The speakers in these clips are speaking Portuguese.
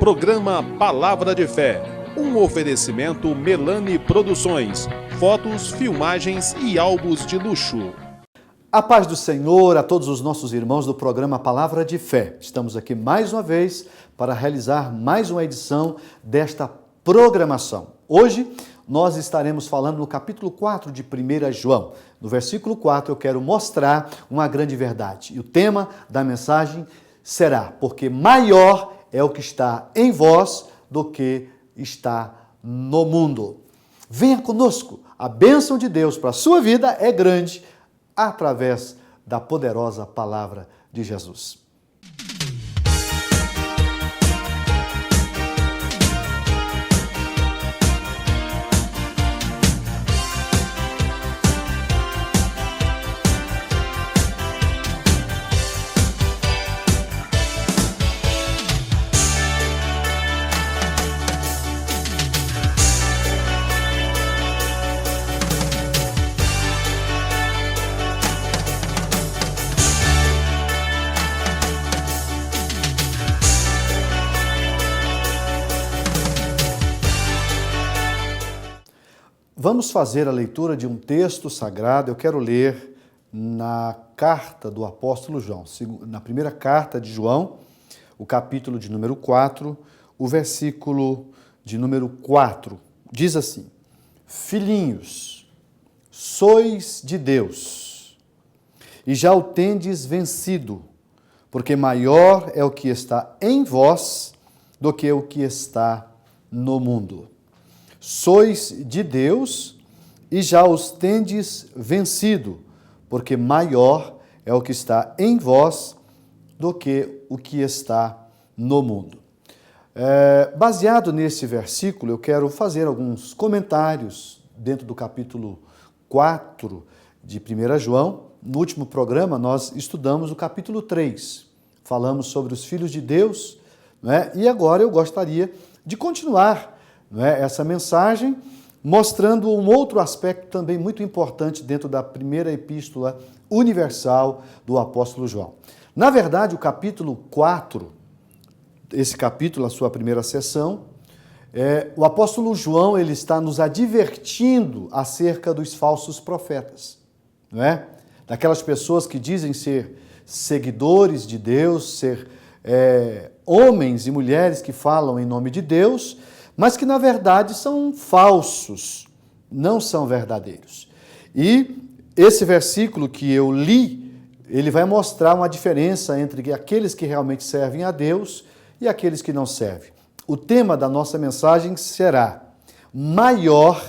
Programa Palavra de Fé, um oferecimento Melani Produções, fotos, filmagens e álbuns de luxo. A paz do Senhor a todos os nossos irmãos do programa Palavra de Fé. Estamos aqui mais uma vez para realizar mais uma edição desta programação. Hoje nós estaremos falando no capítulo 4 de 1 João. No versículo 4 eu quero mostrar uma grande verdade. E o tema da mensagem será: porque maior é o que está em vós do que está no mundo. Venha conosco, a bênção de Deus para a sua vida é grande através da poderosa palavra de Jesus. Vamos fazer a leitura de um texto sagrado. Eu quero ler na carta do apóstolo João, na primeira carta de João, o capítulo de número 4, o versículo de número 4. Diz assim: Filhinhos, sois de Deus, e já o tendes vencido, porque maior é o que está em vós do que o que está no mundo. Sois de Deus e já os tendes vencido, porque maior é o que está em vós do que o que está no mundo. Baseado nesse versículo, eu quero fazer alguns comentários dentro do capítulo 4 de 1 João. No último programa, nós estudamos o capítulo 3. Falamos sobre os filhos de Deus, né? E agora eu gostaria de continuar essa mensagem, mostrando um outro aspecto também muito importante dentro da primeira epístola universal do apóstolo João. Na verdade, o capítulo 4, esse capítulo, a sua primeira sessão, o apóstolo João ele está nos advertindo acerca dos falsos profetas, não é? Daquelas pessoas que dizem ser seguidores de Deus, ser homens e mulheres que falam em nome de Deus, mas que na verdade são falsos, não são verdadeiros. E esse versículo que eu li, ele vai mostrar uma diferença entre aqueles que realmente servem a Deus e aqueles que não servem. O tema da nossa mensagem será: maior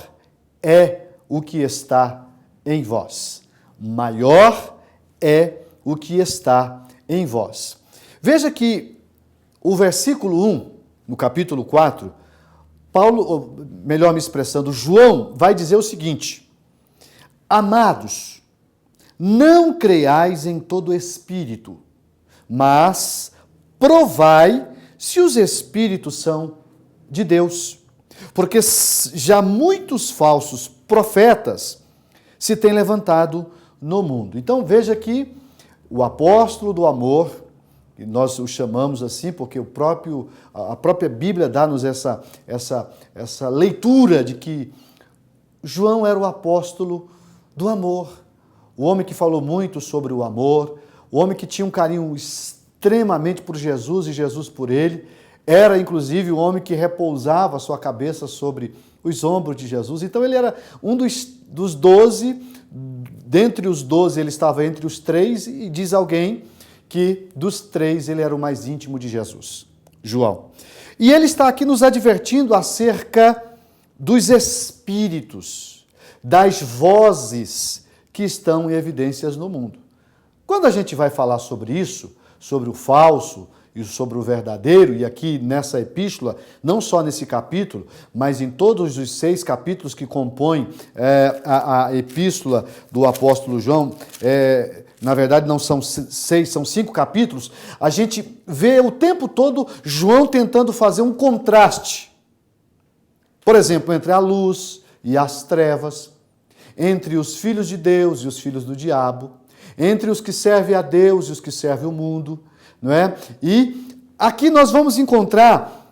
é o que está em vós. Maior é o que está em vós. Veja que o versículo 1, no capítulo 4, Paulo, melhor me expressando, João vai dizer o seguinte: Amados, não creiais em todo espírito, mas provai se os espíritos são de Deus, porque já muitos falsos profetas se têm levantado no mundo. Então veja que o apóstolo do amor, e nós o chamamos assim porque a própria Bíblia dá-nos essa leitura de que João era o apóstolo do amor, o homem que falou muito sobre o amor, o homem que tinha um carinho extremamente por Jesus e Jesus por ele, era inclusive o homem que repousava a sua cabeça sobre os ombros de Jesus. Então ele era um dos 12, dentre os 12 ele estava entre os 3, e diz alguém que dos 3 ele era o mais íntimo de Jesus, João. E ele está aqui nos advertindo acerca dos espíritos, das vozes que estão em evidências no mundo. Quando a gente vai falar sobre isso, sobre o falso e sobre o verdadeiro, e aqui nessa epístola, não só nesse capítulo, mas em todos os 6 capítulos que compõem a epístola do apóstolo João, na verdade não são 6, são 5 capítulos, a gente vê o tempo todo João tentando fazer um contraste. Por exemplo, entre a luz e as trevas, entre os filhos de Deus e os filhos do diabo, entre os que servem a Deus e os que servem o mundo, não é? E aqui nós vamos encontrar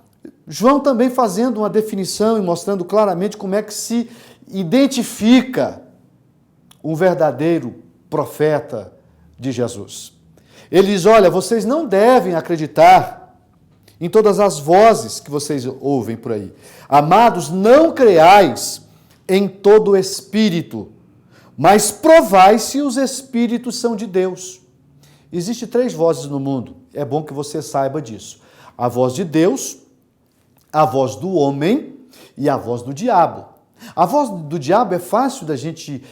João também fazendo uma definição e mostrando claramente como é que se identifica um verdadeiro profeta de Jesus. Ele diz, olha, vocês não devem acreditar em todas as vozes que vocês ouvem por aí. Amados, não creais em todo espírito, mas provai se os espíritos são de Deus. Existem 3 vozes no mundo, é bom que você saiba disso. A voz de Deus, a voz do homem e a voz do diabo. A voz do diabo é fácil da gente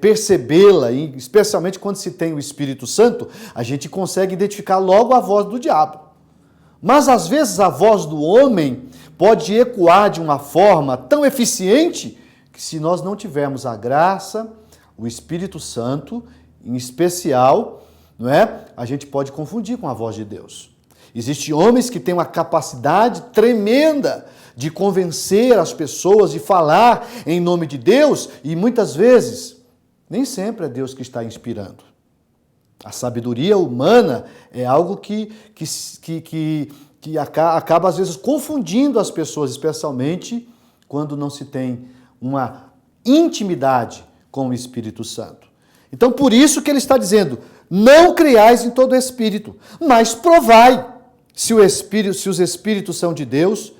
percebê-la, especialmente quando se tem o Espírito Santo, a gente consegue identificar logo a voz do diabo. Mas às vezes a voz do homem pode ecoar de uma forma tão eficiente que se nós não tivermos a graça, o Espírito Santo, em especial, não é? A gente pode confundir com a voz de Deus. Existem homens que têm uma capacidade tremenda de convencer as pessoas, de falar em nome de Deus, e muitas vezes, nem sempre é Deus que está inspirando. A sabedoria humana é algo que acaba, às vezes, confundindo as pessoas, especialmente quando não se tem uma intimidade com o Espírito Santo. Então, por isso que ele está dizendo, não creiais em todo espírito, mas provai se os espíritos são de Deus,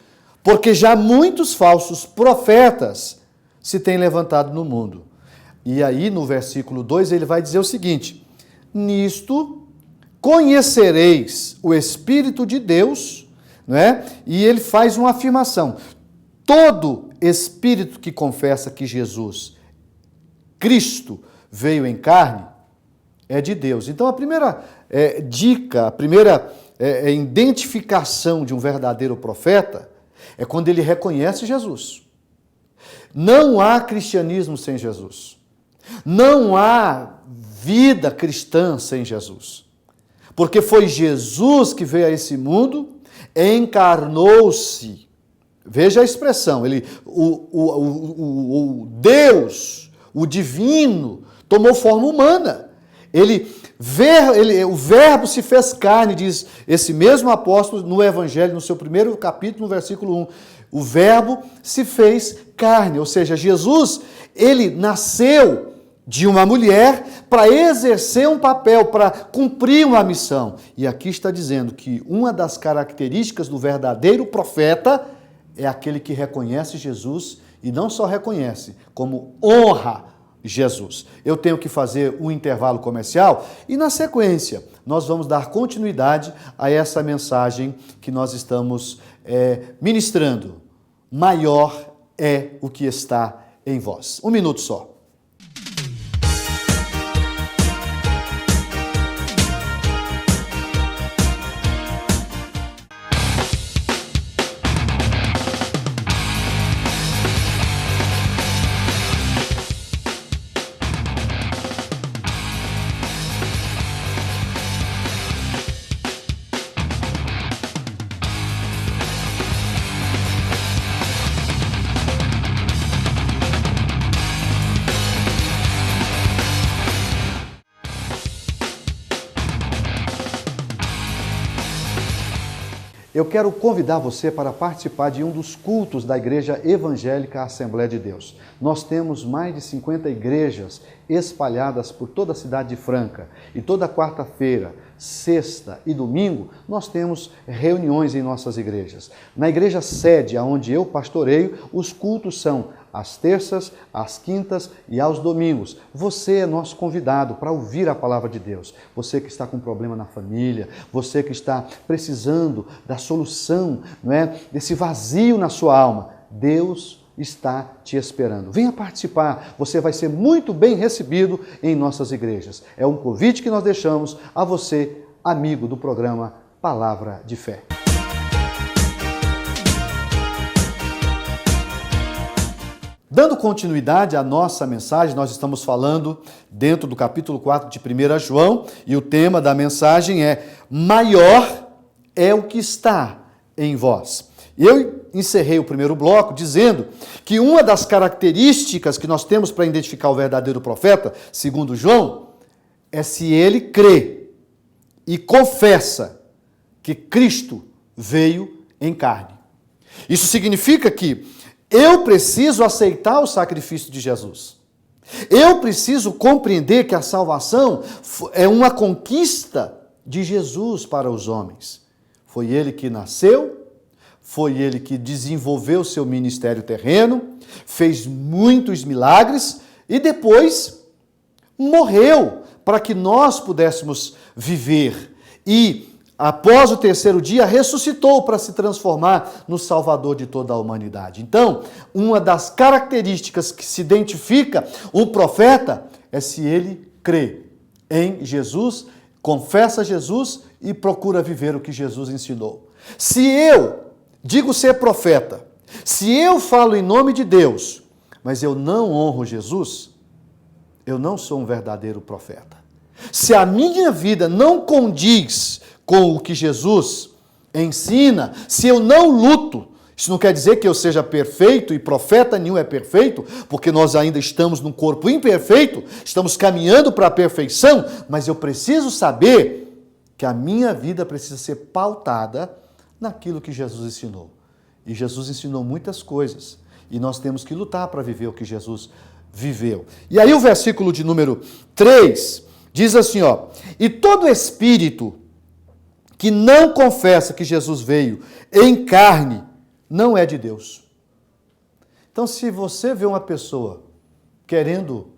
porque já muitos falsos profetas se têm levantado no mundo. E aí, no versículo 2, ele vai dizer o seguinte, nisto conhecereis o Espírito de Deus, não é? E ele faz uma afirmação, todo espírito que confessa que Jesus, Cristo, veio em carne, é de Deus. Então, a primeira dica, a primeira identificação de um verdadeiro profeta é quando ele reconhece Jesus. Não há cristianismo sem Jesus. Não há vida cristã sem Jesus. Porque foi Jesus que veio a esse mundo, encarnou-se. Veja a expressão, o Deus, o divino, tomou forma humana. O verbo se fez carne, diz esse mesmo apóstolo no Evangelho, no seu primeiro capítulo, no versículo 1. O verbo se fez carne, ou seja, Jesus, ele nasceu de uma mulher para exercer um papel, para cumprir uma missão. E aqui está dizendo que uma das características do verdadeiro profeta é aquele que reconhece Jesus e não só reconhece, como honra Jesus. Eu tenho que fazer um intervalo comercial e, na sequência, nós vamos dar continuidade a essa mensagem que nós estamos ministrando. Maior é o que está em vós. 1 minuto só. Eu quero convidar você para participar de um dos cultos da Igreja Evangélica Assembleia de Deus. Nós temos mais de 50 igrejas espalhadas por toda a cidade de Franca. E toda quarta-feira, sexta e domingo, nós temos reuniões em nossas igrejas. Na igreja sede, onde eu pastoreio, os cultos são às terças, às quintas e aos domingos. Você é nosso convidado para ouvir a palavra de Deus. Você que está com problema na família, você que está precisando da solução, não é, desse vazio na sua alma, Deus está te esperando. Venha participar, você vai ser muito bem recebido em nossas igrejas. É um convite que nós deixamos a você, amigo do programa Palavra de Fé. Dando continuidade à nossa mensagem, nós estamos falando dentro do capítulo 4 de 1 João, e o tema da mensagem é maior é o que está em vós. Eu encerrei o primeiro bloco dizendo que uma das características que nós temos para identificar o verdadeiro profeta, segundo João, é se ele crê e confessa que Cristo veio em carne. Isso significa que eu preciso aceitar o sacrifício de Jesus. Eu preciso compreender que a salvação é uma conquista de Jesus para os homens. Foi ele que nasceu, foi ele que desenvolveu seu ministério terreno, fez muitos milagres e depois morreu para que nós pudéssemos viver. E após o terceiro dia, ressuscitou para se transformar no Salvador de toda a humanidade. Então, uma das características que se identifica um profeta é se ele crê em Jesus, confessa Jesus e procura viver o que Jesus ensinou. Se eu digo ser profeta, se eu falo em nome de Deus, mas eu não honro Jesus, eu não sou um verdadeiro profeta. Se a minha vida não condiz com o que Jesus ensina, se eu não luto, isso não quer dizer que eu seja perfeito, e profeta nenhum é perfeito, porque nós ainda estamos num corpo imperfeito, estamos caminhando para a perfeição, mas eu preciso saber que a minha vida precisa ser pautada naquilo que Jesus ensinou. E Jesus ensinou muitas coisas, e nós temos que lutar para viver o que Jesus viveu. E aí o versículo de número 3 diz assim, e todo espírito que não confessa que Jesus veio em carne, não é de Deus. Então, se você vê uma pessoa querendo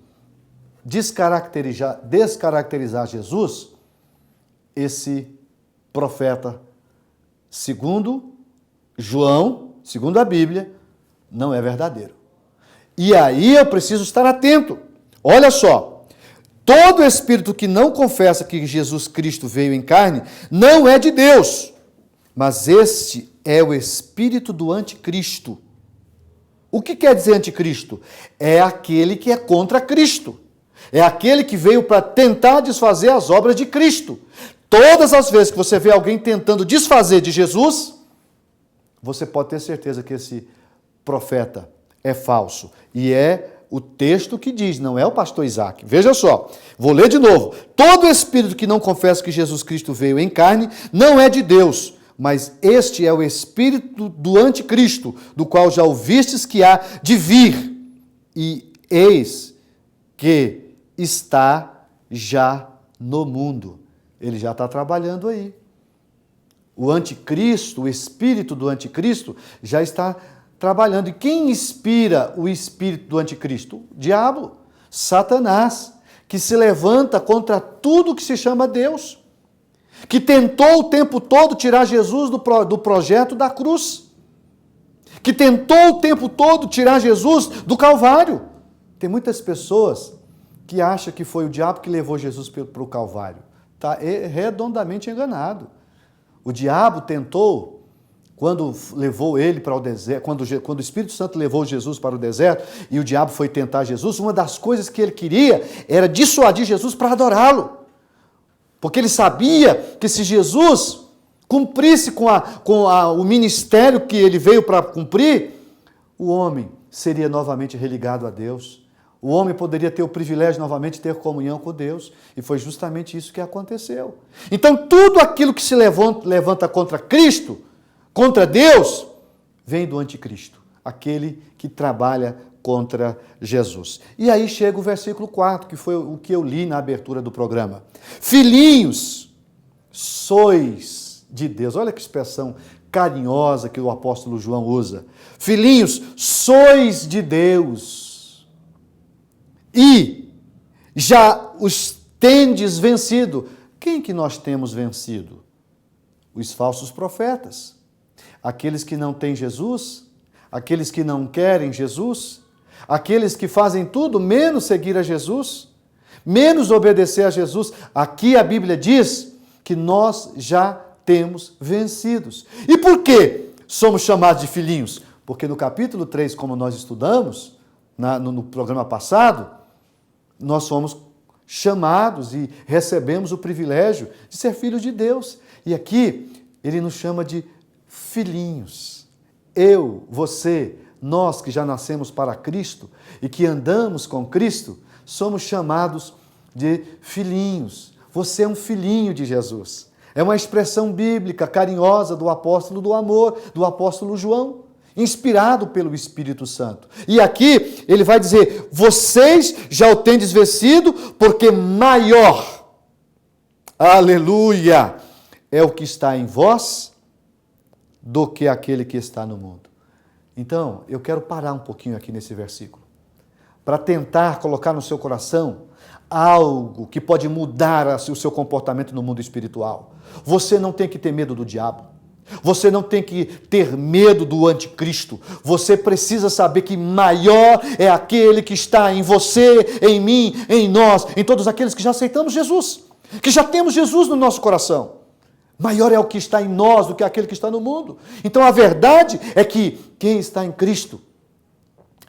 descaracterizar Jesus, esse profeta, segundo João, segundo a Bíblia, não é verdadeiro. E aí eu preciso estar atento. Olha só. Todo espírito que não confessa que Jesus Cristo veio em carne não é de Deus, mas este é o espírito do anticristo. O que quer dizer anticristo? É aquele que é contra Cristo. É aquele que veio para tentar desfazer as obras de Cristo. Todas as vezes que você vê alguém tentando desfazer de Jesus, você pode ter certeza que esse profeta é falso. E é o texto que diz, não é o pastor Isaac. Veja só, vou ler de novo. Todo espírito que não confessa que Jesus Cristo veio em carne não é de Deus, mas este é o espírito do anticristo, do qual já ouvistes que há de vir. E eis que está já no mundo. Ele já está trabalhando aí. O anticristo, o espírito do anticristo já está trabalhando. E quem inspira o espírito do anticristo? O diabo, Satanás, que se levanta contra tudo que se chama Deus, que tentou o tempo todo tirar Jesus do projeto da cruz, que tentou o tempo todo tirar Jesus do Calvário. Tem muitas pessoas que acham que foi o diabo que levou Jesus para o Calvário. Está redondamente enganado. O diabo tentou, quando levou ele para o deserto, quando o Espírito Santo levou Jesus para o deserto e o diabo foi tentar Jesus, uma das coisas que ele queria era dissuadir Jesus para adorá-lo. Porque ele sabia que se Jesus cumprisse com o ministério que ele veio para cumprir, o homem seria novamente religado a Deus. O homem poderia ter o privilégio novamente de ter comunhão com Deus. E foi justamente isso que aconteceu. Então, tudo aquilo que se levanta contra Cristo, contra Deus, vem do anticristo, aquele que trabalha contra Jesus. E aí chega o versículo 4, que foi o que eu li na abertura do programa. Filhinhos, sois de Deus. Olha que expressão carinhosa que o apóstolo João usa. Filhinhos, sois de Deus. E já os tendes vencido. Quem que nós temos vencido? Os falsos profetas. Aqueles que não têm Jesus, aqueles que não querem Jesus, aqueles que fazem tudo menos seguir a Jesus, menos obedecer a Jesus. Aqui a Bíblia diz que nós já temos vencidos. E por que somos chamados de filhinhos? Porque no capítulo 3, como nós estudamos, no programa passado, nós somos chamados e recebemos o privilégio de ser filhos de Deus. E aqui ele nos chama de filhinhos. Eu, você, nós que já nascemos para Cristo e que andamos com Cristo, somos chamados de filhinhos. Você é um filhinho de Jesus. É uma expressão bíblica carinhosa do apóstolo do amor, do apóstolo João, inspirado pelo Espírito Santo. E aqui ele vai dizer: vocês já o tendes vencido, porque maior, aleluia, é o que está em vós do que aquele que está no mundo. Então, eu quero parar um pouquinho aqui nesse versículo, para tentar colocar no seu coração algo que pode mudar o seu comportamento no mundo espiritual. Você não tem que ter medo do diabo. Você não tem que ter medo do anticristo. Você precisa saber que maior é aquele que está em você, em mim, em nós, em todos aqueles que já aceitamos Jesus, que já temos Jesus no nosso coração. Maior é o que está em nós do que aquele que está no mundo. Então a verdade é que quem está em Cristo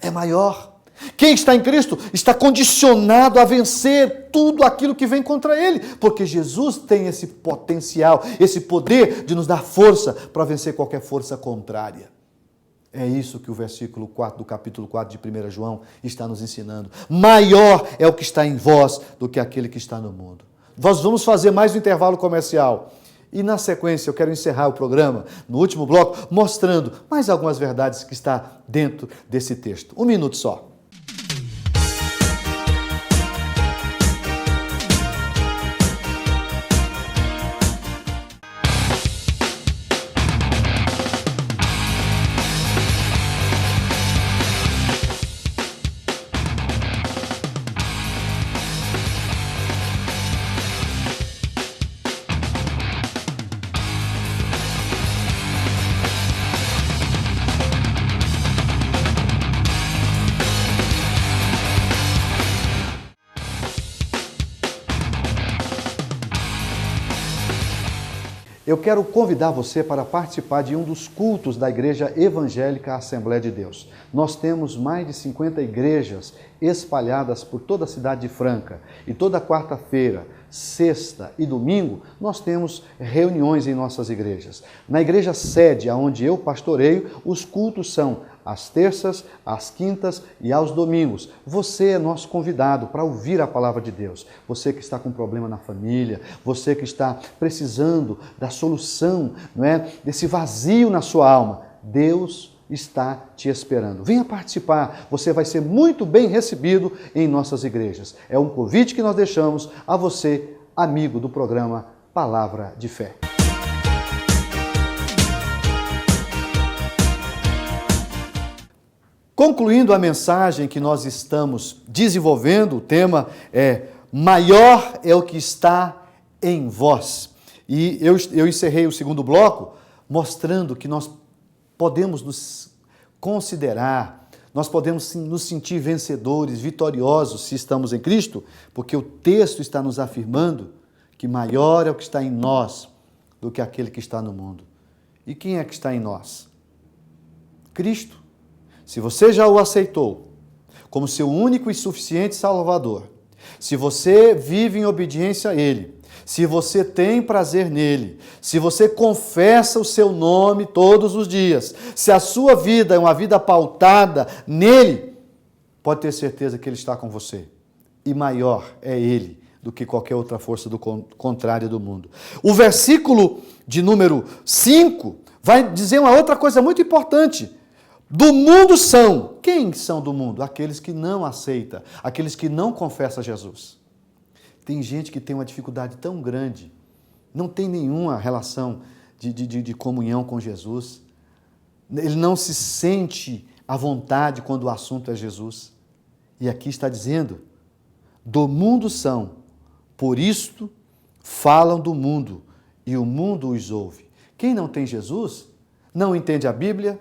é maior. Quem está em Cristo está condicionado a vencer tudo aquilo que vem contra ele, porque Jesus tem esse potencial, esse poder de nos dar força para vencer qualquer força contrária. É isso que o versículo 4 do capítulo 4 de 1 João está nos ensinando. Maior é o que está em vós do que aquele que está no mundo. Nós vamos fazer mais um intervalo comercial. E na sequência eu quero encerrar o programa, no último bloco, mostrando mais algumas verdades que está dentro desse texto. 1 minuto só. Eu quero convidar você para participar de um dos cultos da Igreja Evangélica Assembleia de Deus. Nós temos mais de 50 igrejas espalhadas por toda a cidade de Franca. E toda quarta-feira, sexta e domingo, nós temos reuniões em nossas igrejas. Na igreja sede, onde eu pastoreio, os cultos são às terças, às quintas e aos domingos. Você é nosso convidado para ouvir a palavra de Deus. Você que está com problema na família, você que está precisando da solução, não é, desse vazio na sua alma, Deus está te esperando. Venha participar, você vai ser muito bem recebido em nossas igrejas. É um convite que nós deixamos a você, amigo do programa Palavra de Fé. Concluindo a mensagem que nós estamos desenvolvendo, o tema é maior é o que está em vós. E eu encerrei o segundo bloco mostrando que nós podemos nos considerar, nós podemos nos sentir vencedores, vitoriosos se estamos em Cristo, porque o texto está nos afirmando que maior é o que está em nós do que aquele que está no mundo. E quem é que está em nós? Cristo. Se você já o aceitou como seu único e suficiente Salvador, se você vive em obediência a Ele, se você tem prazer nele, se você confessa o seu nome todos os dias, se a sua vida é uma vida pautada nele, pode ter certeza que Ele está com você. E maior é Ele do que qualquer outra força do contrário do mundo. O versículo de número 5 vai dizer uma outra coisa muito importante. Do mundo são. Quem são do mundo? Aqueles que não aceitam, aqueles que não confessam Jesus. Tem gente que tem uma dificuldade tão grande, não tem nenhuma relação de comunhão com Jesus. Ele não se sente à vontade quando o assunto é Jesus. E aqui está dizendo, do mundo são, por isto falam do mundo, e o mundo os ouve. Quem não tem Jesus, não entende a Bíblia,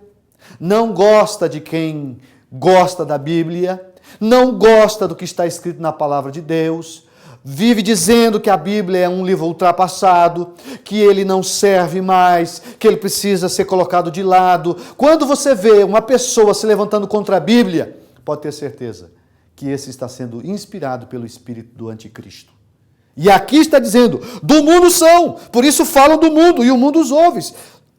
não gosta de quem gosta da Bíblia, não gosta do que está escrito na palavra de Deus, vive dizendo que a Bíblia é um livro ultrapassado, que ele não serve mais, que ele precisa ser colocado de lado. Quando você vê uma pessoa se levantando contra a Bíblia, pode ter certeza que esse está sendo inspirado pelo espírito do anticristo. E aqui está dizendo, do mundo são, por isso falam do mundo, e o mundo os ouve.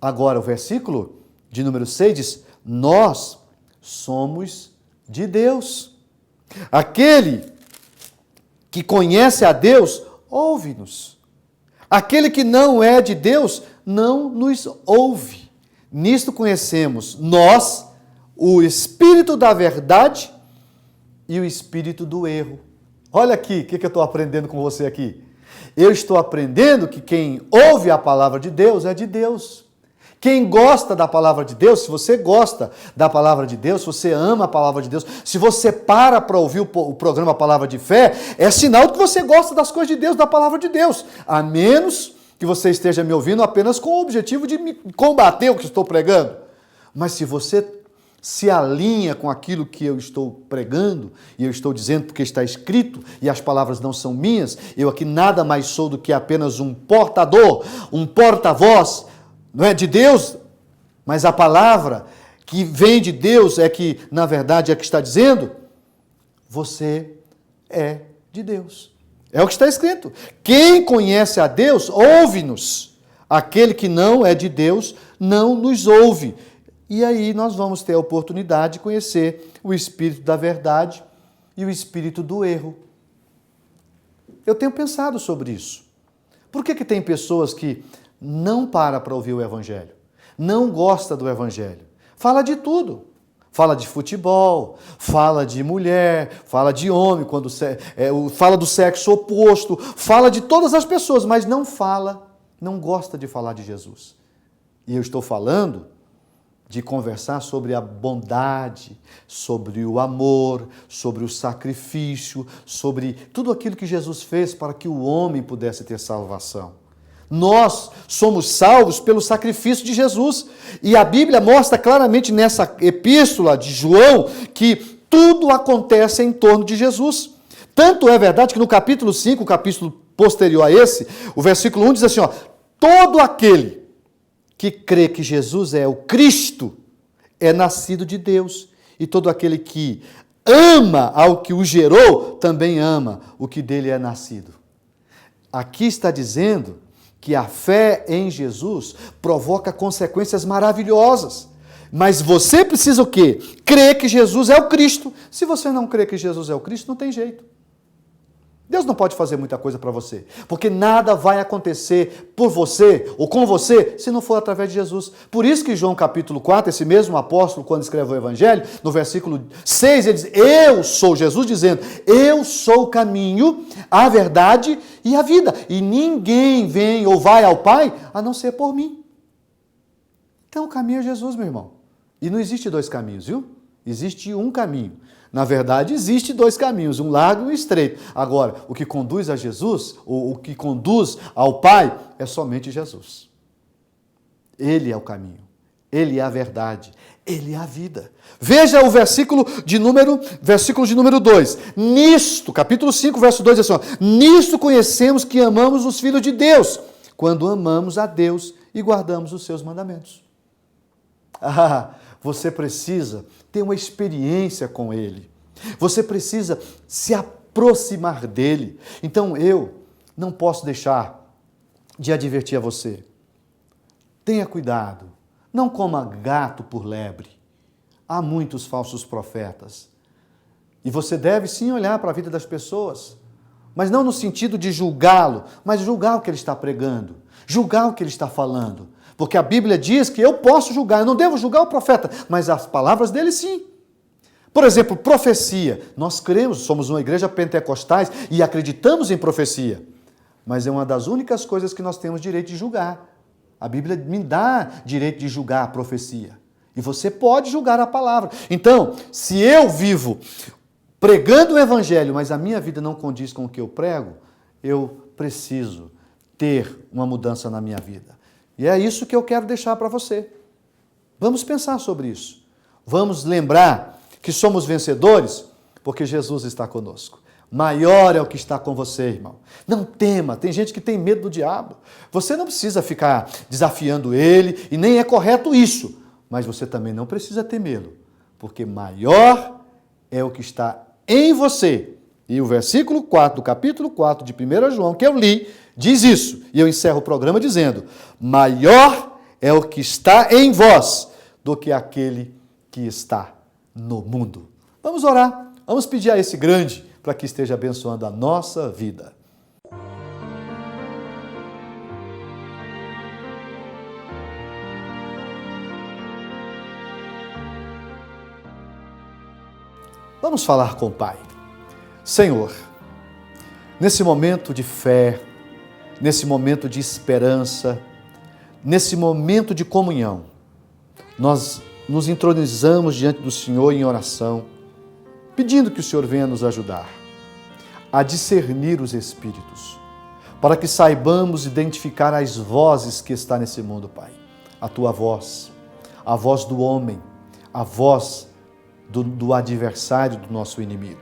Agora o versículo de número 6 diz, nós somos de Deus. Aquele que conhece a Deus, ouve-nos. Aquele que não é de Deus não nos ouve. Nisto conhecemos nós o espírito da verdade e o espírito do erro. Olha aqui, o que eu estou aprendendo com você aqui? Eu estou aprendendo que quem ouve a palavra de Deus é de Deus. Quem gosta da palavra de Deus, se você gosta da palavra de Deus, se você ama a palavra de Deus, se você para ouvir o programa Palavra de Fé, é sinal de que você gosta das coisas de Deus, da palavra de Deus. A menos que você esteja me ouvindo apenas com o objetivo de me combater o que estou pregando. Mas se você se alinha com aquilo que eu estou pregando, e eu estou dizendo porque está escrito, e as palavras não são minhas, eu aqui nada mais sou do que apenas um portador, um porta-voz, não é de Deus, mas a palavra que vem de Deus é que, na verdade, é que está dizendo, você é de Deus. É o que está escrito. Quem conhece a Deus, ouve-nos. Aquele que não é de Deus, não nos ouve. E aí nós vamos ter a oportunidade de conhecer o espírito da verdade e o espírito do erro. Eu tenho pensado sobre isso. Por que tem pessoas que não param para ouvir o Evangelho? Não gosta do Evangelho? Fala de tudo. Fala de futebol, fala de mulher, fala de homem, fala do sexo oposto, fala de todas as pessoas, mas não gosta de falar de Jesus. E eu estou falando de conversar sobre a bondade, sobre o amor, sobre o sacrifício, sobre tudo aquilo que Jesus fez para que o homem pudesse ter salvação. Nós somos salvos pelo sacrifício de Jesus. E a Bíblia mostra claramente nessa epístola de João que tudo acontece em torno de Jesus. Tanto é verdade que no capítulo 5, o capítulo posterior a esse, o versículo 1 diz assim, todo aquele que crê que Jesus é o Cristo é nascido de Deus. E todo aquele que ama ao que o gerou, também ama o que dele é nascido. Aqui está dizendo que a fé em Jesus provoca consequências maravilhosas. Mas você precisa o quê? Crer que Jesus é o Cristo. Se você não crê que Jesus é o Cristo, não tem jeito. Deus não pode fazer muita coisa para você, porque nada vai acontecer por você ou com você se não for através de Jesus. Por isso que João capítulo 4, esse mesmo apóstolo, quando escreveu o Evangelho, no versículo 6, ele diz, eu sou, Jesus dizendo, eu sou o caminho, a verdade e a vida. E ninguém vem ou vai ao Pai a não ser por mim. Então o caminho é Jesus, meu irmão. E não existe dois caminhos, viu? Existe um caminho. Na verdade, existe dois caminhos, um largo e um estreito. Agora, o que conduz a Jesus, ou o que conduz ao Pai, é somente Jesus. Ele é o caminho, Ele é a verdade, Ele é a vida. Veja o versículo de número 2. Nisto, capítulo 5, verso 2, diz assim, nisto conhecemos que amamos os filhos de Deus, quando amamos a Deus e guardamos os seus mandamentos. Você precisa ter uma experiência com Ele. Você precisa se aproximar dEle. Então eu não posso deixar de advertir a você. Tenha cuidado. Não coma gato por lebre. Há muitos falsos profetas. E você deve sim olhar para a vida das pessoas. Mas não no sentido de julgá-lo, mas julgar o que ele está pregando. Julgar o que ele está falando. Porque a Bíblia diz que eu posso julgar, eu não devo julgar o profeta, mas as palavras dele sim. Por exemplo, profecia. Nós cremos, somos uma igreja pentecostais e acreditamos em profecia. Mas é uma das únicas coisas que nós temos direito de julgar. A Bíblia me dá direito de julgar a profecia. E você pode julgar a palavra. Então, se eu vivo pregando o evangelho, mas a minha vida não condiz com o que eu prego, eu preciso ter uma mudança na minha vida. E é isso que eu quero deixar para você. Vamos pensar sobre isso. Vamos lembrar que somos vencedores porque Jesus está conosco. Maior é o que está com você, irmão. Não tema. Tem gente que tem medo do diabo. Você não precisa ficar desafiando ele e nem é correto isso. Mas você também não precisa temê-lo, porque maior é o que está em você. E o versículo 4 do capítulo 4 de 1 João, que eu li, diz isso. E eu encerro o programa dizendo, maior é o que está em vós do que aquele que está no mundo. Vamos orar. Vamos pedir a esse grande para que esteja abençoando a nossa vida. Vamos falar com o Pai. Senhor, nesse momento de fé, nesse momento de esperança, nesse momento de comunhão, nós nos entronizamos diante do Senhor em oração, pedindo que o Senhor venha nos ajudar a discernir os espíritos, para que saibamos identificar as vozes que estão nesse mundo, Pai. A Tua voz, a voz do homem, a voz do adversário, do nosso inimigo.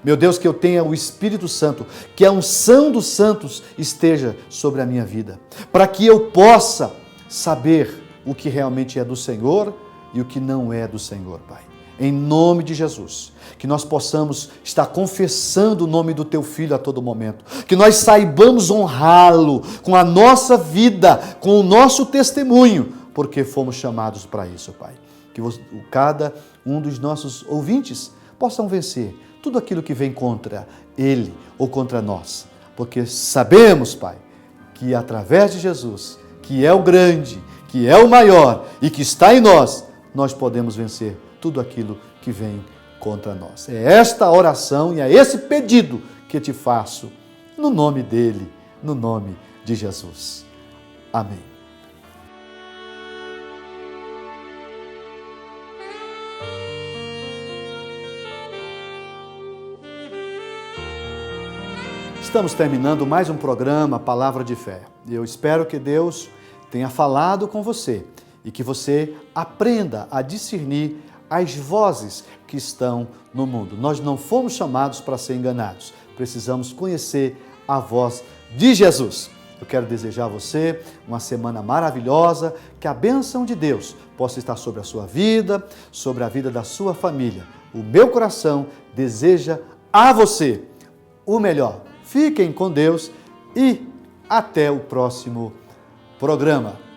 Meu Deus, que eu tenha o Espírito Santo, que a unção dos santos esteja sobre a minha vida, para que eu possa saber o que realmente é do Senhor e o que não é do Senhor, Pai. Em nome de Jesus, que nós possamos estar confessando o nome do Teu Filho a todo momento, que nós saibamos honrá-lo com a nossa vida, com o nosso testemunho, porque fomos chamados para isso, Pai. Que cada um dos nossos ouvintes possam vencer tudo aquilo que vem contra ele ou contra nós, porque sabemos, Pai, que através de Jesus, que é o grande, que é o maior e que está em nós, nós podemos vencer tudo aquilo que vem contra nós. É esta oração e é esse pedido que te faço, no nome dele, no nome de Jesus. Amém. Estamos terminando mais um programa, Palavra de Fé. Eu espero que Deus tenha falado com você e que você aprenda a discernir as vozes que estão no mundo. Nós não fomos chamados para ser enganados. Precisamos conhecer a voz de Jesus. Eu quero desejar a você uma semana maravilhosa, que a bênção de Deus possa estar sobre a sua vida, sobre a vida da sua família. O meu coração deseja a você o melhor. Fiquem com Deus e até o próximo programa.